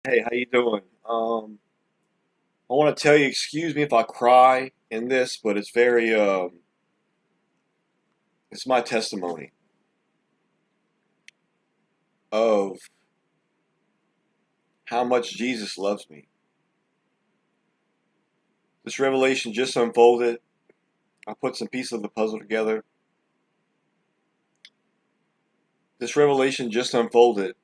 Hey, how you doing? I want to tell you, excuse me if I cry in this, but it's it's my testimony of how much Jesus loves me. This revelation just unfolded. I put some pieces of the puzzle together. This revelation just unfolded.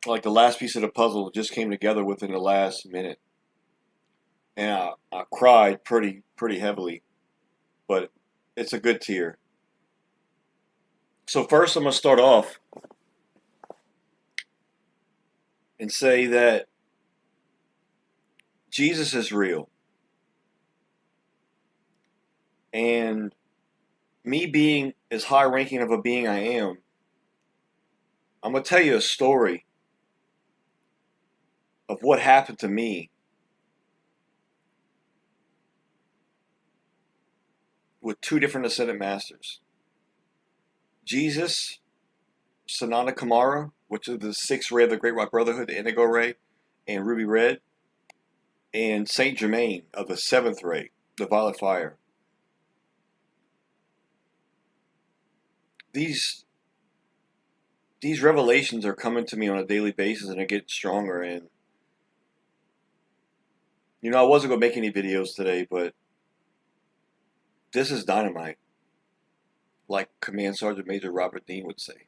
Like the last piece of the puzzle just came together within the last minute. And I cried pretty heavily, but it's a good tear. So first I'm gonna start off and say that Jesus is real. And me being as high ranking of a being I am, I'm going to tell you a story of what happened to me with two different ascended masters. Jesus, Sananda Kumara, which is the sixth ray of the Great White Brotherhood, the Indigo Ray, and Ruby Red, and Saint Germain of the seventh ray, the Violet Fire. These these revelations are coming to me on a daily basis and they're getting stronger. And I wasn't going to make any videos today, but this is dynamite, like Command Sergeant Major Robert Dean would say.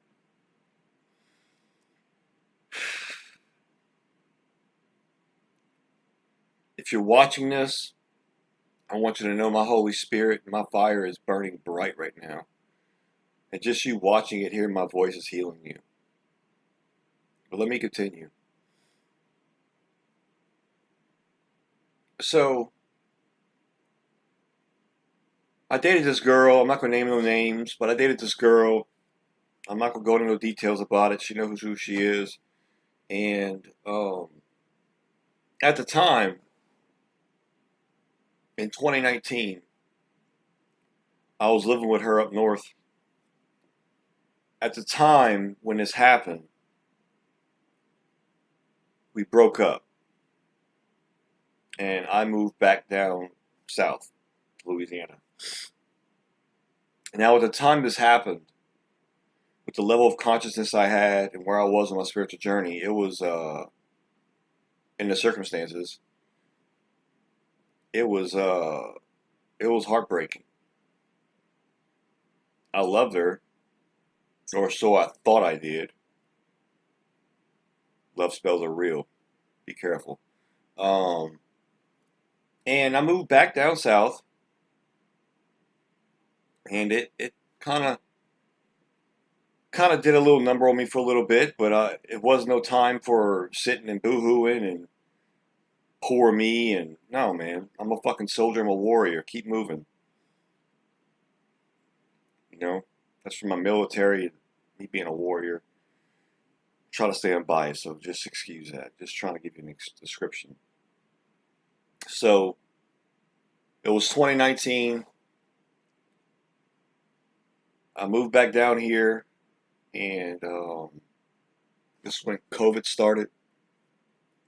If you're watching this, I want you to know my Holy Spirit, my fire is burning bright right now. And just you watching it, hearing my voice is healing you. But let me continue. So, I dated this girl. I'm not going to name no names, but I dated this girl. I'm not going to go into no details about it. She knows who she is. And at the time, in 2019, I was living with her up north. At the time when this happened, we broke up. And I moved back down south, Louisiana. Now, at the time this happened, with the level of consciousness I had and where I was on my spiritual journey, it was, in the circumstances, it was, it was heartbreaking. I loved her, or so I thought I did. Love spells are real. Be careful. Um, and I moved back down south, and it kind of did a little number on me for a little bit, but it was no time for sitting and boohooing and poor me. And no, man, I'm a fucking soldier. I'm a warrior. Keep moving. You know, that's from my military and me being a warrior. Try to stay unbiased, so just excuse that. Just trying to give you an description. So it was 2019. I moved back down here, and this is when COVID started,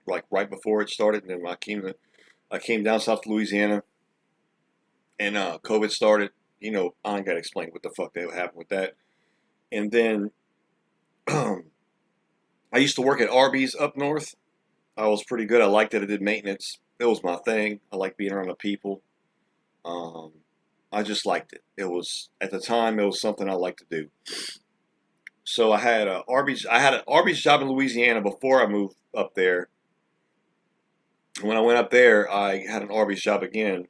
like right before it started. And then I came down south to Louisiana, and COVID started. I ain't gotta explain what the fuck that happened with that. And then I used to work at Arby's up north. I was pretty good. I liked it. I did maintenance. It was my thing. I like being around the people. Um, I just liked it. It was at the time. It was something I liked to do. So I had a Arby's. I had an Arby's job in Louisiana before I moved up there. When I went up there, I had an Arby's job again.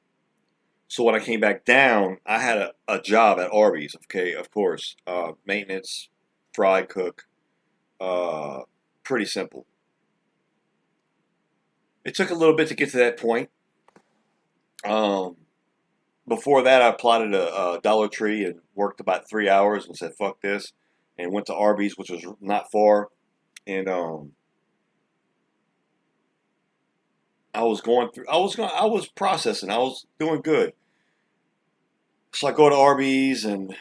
So when I came back down, I had a job at Arby's. Okay, of course, maintenance, fry cook, uh, pretty simple. It took a little bit to get to that point. Um, Before that, I plotted a Dollar Tree and worked about 3 hours and said, fuck this, and went to Arby's, which was not far. And I was processing, I was doing good. So I go to Arby's, and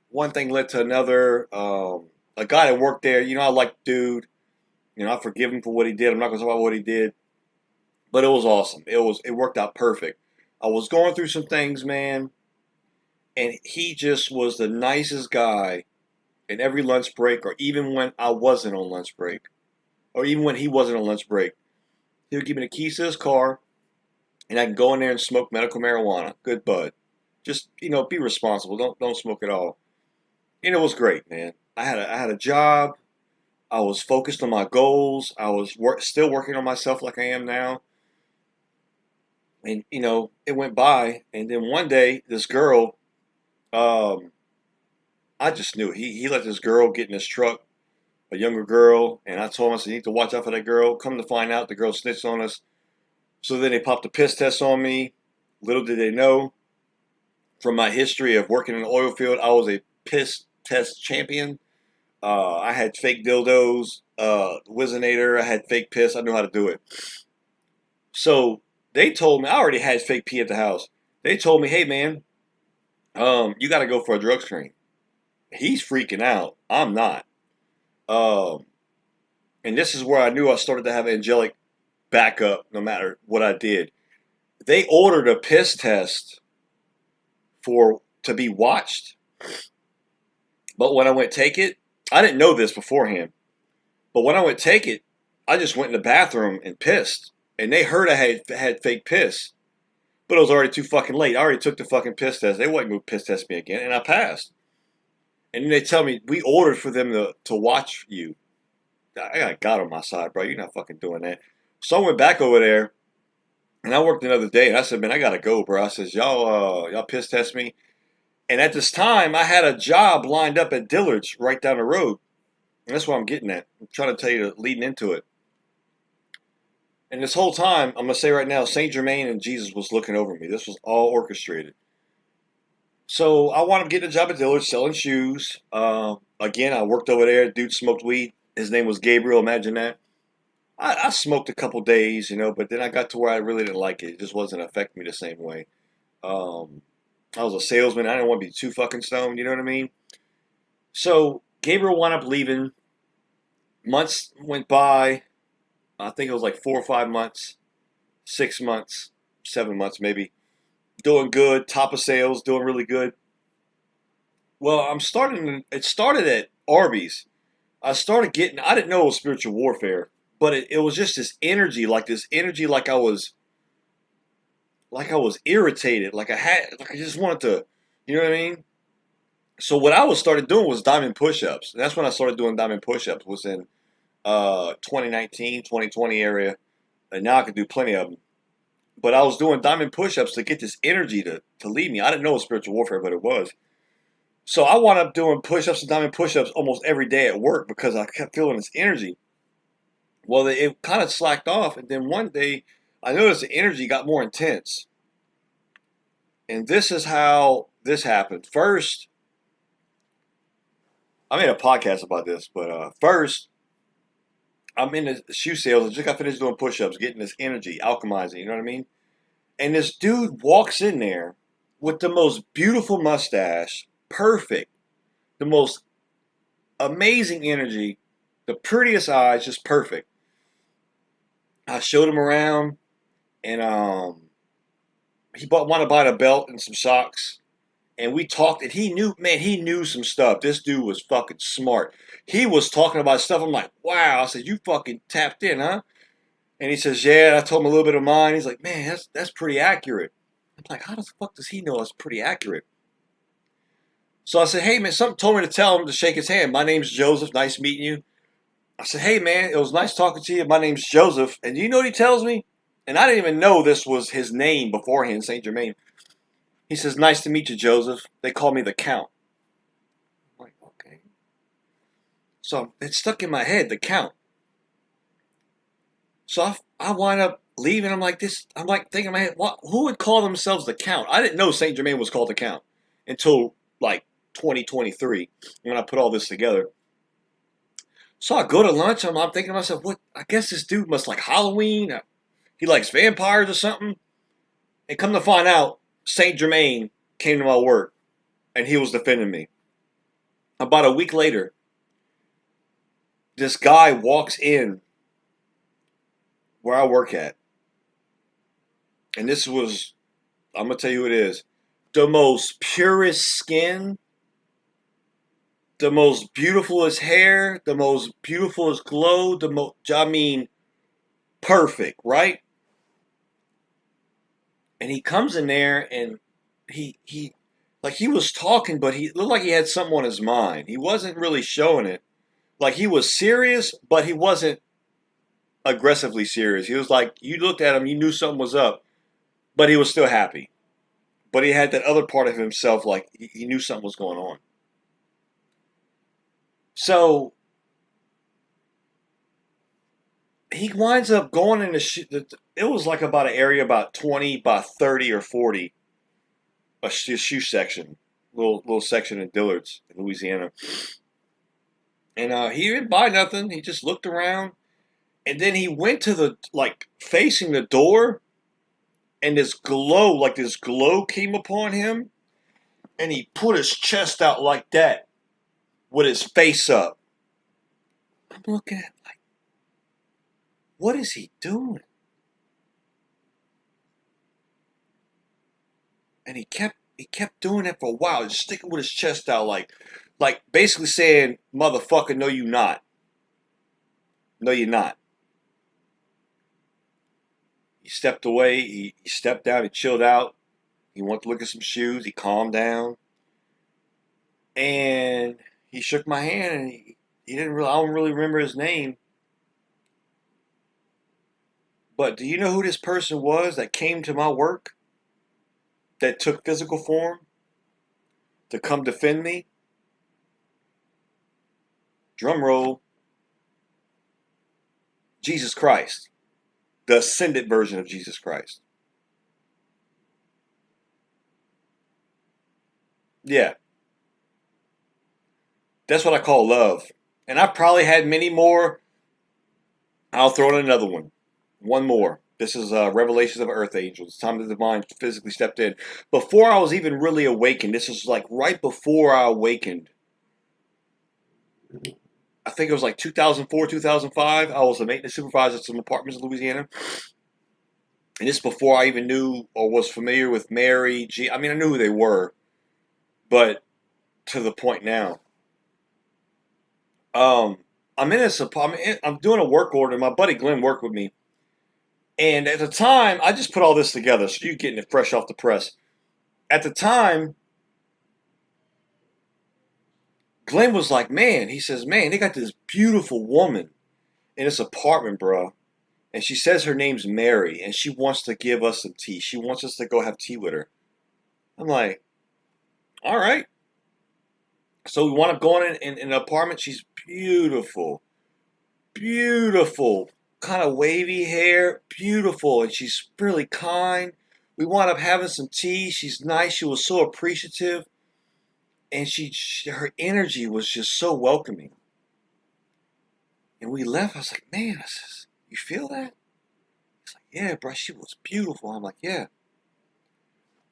one thing led to another. A guy that worked there, I liked the dude. I forgive him for what he did. I'm not going to talk about what he did, but it was awesome. It worked out perfect. I was going through some things, man, and he just was the nicest guy in every lunch break, or even when I wasn't on lunch break, or even when he wasn't on lunch break. He would give me the keys to his car, and I can go in there and smoke medical marijuana. Good bud. Just be responsible. Don't smoke at all. And it was great, man. I had a job. I was focused on my goals. I was still working on myself like I am now. And it went by. And then one day, this girl, um, I just knew he let this girl get in his truck, a younger girl, and I told him, I said, you need to watch out for that girl. Come to find out, the girl snitched on us. So then they popped a piss test on me. Little did they know, from my history of working in the oil field, I was a piss test champion. I had fake dildos, Wizinator. I had fake piss. I knew how to do it. So they told me, I already had fake pee at the house. They told me, hey man, you got to go for a drug screen. He's freaking out. I'm not. Um, and this is where I knew I started to have angelic backup no matter what I did. They ordered a piss test to be watched. But when I went take it, I didn't know this beforehand. But when I went take it, I just went in the bathroom and pissed. And they heard I had fake piss. But it was already too fucking late. I already took the fucking piss test. They wasn't going to piss test me again. And I passed. And then they tell me, we ordered for them to watch you. I got God on my side, bro. You're not fucking doing that. So I went back over there. And I worked another day. And I said, man, I got to go, bro. I says, y'all piss test me. And at this time, I had a job lined up at Dillard's right down the road. And that's what I'm getting at. I'm trying to tell you, leading into it. And this whole time, I'm going to say right now, Saint Germain and Jesus was looking over me. This was all orchestrated. So I wound up getting a job at Dillard's selling shoes. Again, I worked over there. Dude smoked weed. His name was Gabriel. Imagine that. I smoked a couple days, but then I got to where I really didn't like it. It just wasn't affecting me the same way. I was a salesman. I didn't want to be too fucking stoned. You know what I mean? So Gabriel wound up leaving. Months went by. I think it was like 4 or 5 months, 6 months, 7 months maybe. Doing good, top of sales, doing really good. Well, it started at Arby's. I didn't know it was spiritual warfare, but it was just this energy, like I was irritated, like I just wanted to, you know what I mean? So what I started doing was diamond push-ups. And that's when I started doing diamond push-ups, was in 2019, 2020 area. And now I can do plenty of them. But I was doing diamond push-ups to get this energy to leave me. I didn't know it was spiritual warfare, but it was. So I wound up doing push-ups and diamond push-ups almost every day at work because I kept feeling this energy. Well, it kind of slacked off. And then one day, I noticed the energy got more intense. And this is how this happened. First, I made a podcast about this, but first, I'm in the shoe sales. I just got finished doing push-ups, getting this energy, alchemizing, you know what I mean? And this dude walks in there with the most beautiful mustache, perfect, the most amazing energy, the prettiest eyes, just perfect. I showed him around, and he wanted to buy a belt and some socks. And we talked, and he knew some stuff. This dude was fucking smart. He was talking about stuff. I'm like, wow. I said, you fucking tapped in, huh? And he says, yeah. I told him a little bit of mine. He's like, man, that's pretty accurate. I'm like, how the fuck does he know that's pretty accurate? So I said, hey, man, something told me to tell him to shake his hand. My name's Joseph. Nice meeting you. I said, hey, man, it was nice talking to you. My name's Joseph. And you know what he tells me? And I didn't even know this was his name beforehand, Saint Germain. He says, nice to meet you, Joseph. They call me the Count. I'm like, okay. So it stuck in my head, the Count. So I wind up leaving. I'm like thinking in my head, who would call themselves the Count? I didn't know Saint Germain was called the Count until like 2023 when I put all this together. So I go to lunch. I'm thinking to myself, what? I guess this dude must like Halloween. He likes vampires or something. And come to find out, Saint Germain came to my work and he was defending me. About a week later, this guy walks in where I work at. And this was, I'm going to tell you who it is. The most purest skin, the most beautifulest hair, the most beautifulest glow, I mean, perfect, right? And he comes in there and he like he was talking, but he looked like he had something on his mind. He wasn't really showing it. Like he was serious, but he wasn't aggressively serious. He was like, you looked at him, you knew something was up, but he was still happy. But he had that other part of himself, like he knew something was going on. So he winds up going in it was like about an area about 20 by 30 or 40, a shoe section, little section in Dillard's in Louisiana. And he didn't buy nothing. He just looked around. And then he went to the, like, facing the door. And this glow came upon him. And he put his chest out like that with his face up. I'm looking at, like, what is he doing? And he kept doing that for a while, just sticking with his chest out, like basically saying, "Motherfucker, no, you not. No, you're not." He stepped away. He stepped down. He chilled out. He went to look at some shoes. He calmed down, and he shook my hand. And he didn't really. I don't really remember his name. But do you know who this person was that came to my work? That took physical form to come defend me? Drum roll. Jesus Christ. The ascended version of Jesus Christ. Yeah. That's what I call love. And I've probably had many more. I'll throw in another one. One more. This is Revelations of Earth Angels. It's time the divine physically stepped in. Before I was even really awakened, this was like right before I awakened. I think it was like 2004, 2005. I was a maintenance supervisor at some apartments in Louisiana. And this before I even knew or was familiar with Mary, G. I mean, I knew who they were. But to the point now. I'm in this apartment. I'm doing a work order. My buddy Glenn worked with me. And at the time, I just put all this together, so you're getting it fresh off the press. At the time, Glenn was like, man, he says, man, they got this beautiful woman in this apartment, bro. And she says her name's Mary, and she wants to give us some tea. She wants us to go have tea with her. I'm like, all right. So we wound up going in an apartment. She's beautiful. Beautiful. Kind of wavy hair. Beautiful. And she's really kind. We wound up having some tea. She's nice. She was so appreciative. And her energy was just so welcoming. And we left. I was like, man, I says, you feel that? He's like, yeah, bro, she was beautiful. I'm like, yeah.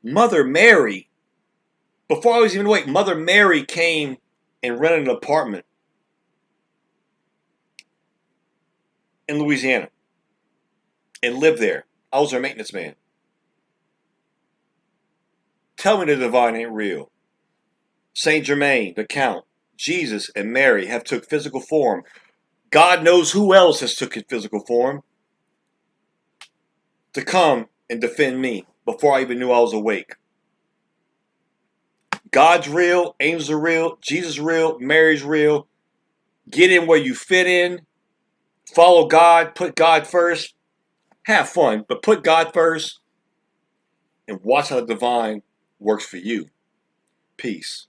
Mother Mary, before I was even awake, Mother Mary came and rented an apartment in Louisiana and lived there. I was her maintenance man. Tell me the divine ain't real. Saint Germain, the Count, Jesus, and Mary have took physical form. God knows who else has took physical form to come and defend me before I even knew I was awake. God's real, angels are real, Jesus is real, Mary's real. Get in where you fit in. Follow God, put God first. Have fun, but put God first and watch how the divine works for you. Peace.